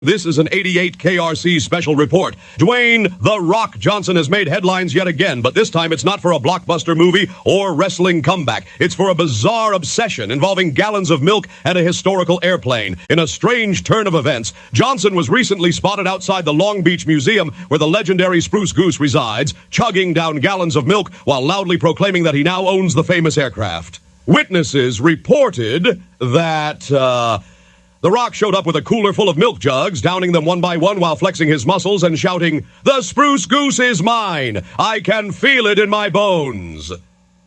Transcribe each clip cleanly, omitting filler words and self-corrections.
This is an 88 KRC special report. Dwayne "The Rock" Johnson has made headlines yet again, but this time it's not for a blockbuster movie or wrestling comeback. It's for a bizarre obsession involving gallons of milk and a historical airplane. In a strange turn of events, Johnson was recently spotted outside the Long Beach Museum where the legendary Spruce Goose resides, chugging down gallons of milk while loudly proclaiming that he now owns the famous aircraft. Witnesses reported that, The Rock showed up with a cooler full of milk jugs, downing them one by one while flexing his muscles and shouting, "The Spruce Goose is mine! I can feel it in my bones!"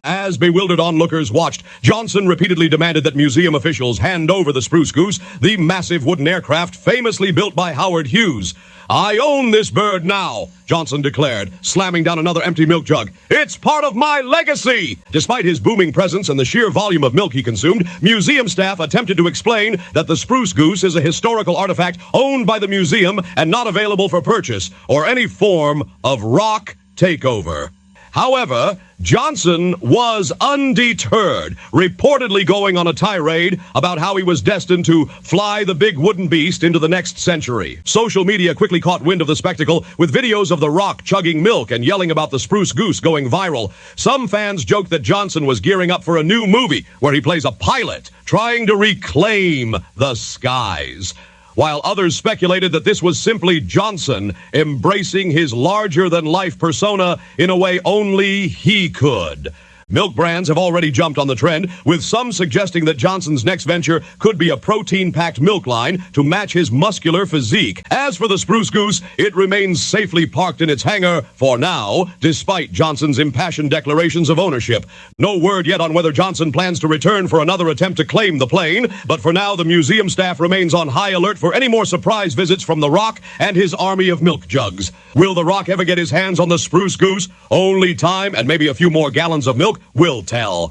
As bewildered onlookers watched, Johnson repeatedly demanded that museum officials hand over the Spruce Goose, the massive wooden aircraft famously built by Howard Hughes. "I own this bird now," Johnson declared, slamming down another empty milk jug. "It's part of my legacy!" Despite his booming presence and the sheer volume of milk he consumed, museum staff attempted to explain that the Spruce Goose is a historical artifact owned by the museum and not available for purchase or any form of rock takeover. However, Johnson was undeterred, reportedly going on a tirade about how he was destined to fly the big wooden beast into the next century. Social media quickly caught wind of the spectacle, with videos of The Rock chugging milk and yelling about the Spruce Goose going viral. Some fans joked that Johnson was gearing up for a new movie where he plays a pilot trying to reclaim the skies, while others speculated that this was simply Johnson embracing his larger-than-life persona in a way only he could. Milk brands have already jumped on the trend, with some suggesting that Johnson's next venture could be a protein-packed milk line to match his muscular physique. As for the Spruce Goose, it remains safely parked in its hangar for now, despite Johnson's impassioned declarations of ownership. No word yet on whether Johnson plans to return for another attempt to claim the plane, but for now the museum staff remains on high alert for any more surprise visits from The Rock and his army of milk jugs. Will The Rock ever get his hands on the Spruce Goose? Only time and maybe a few more gallons of milk will tell.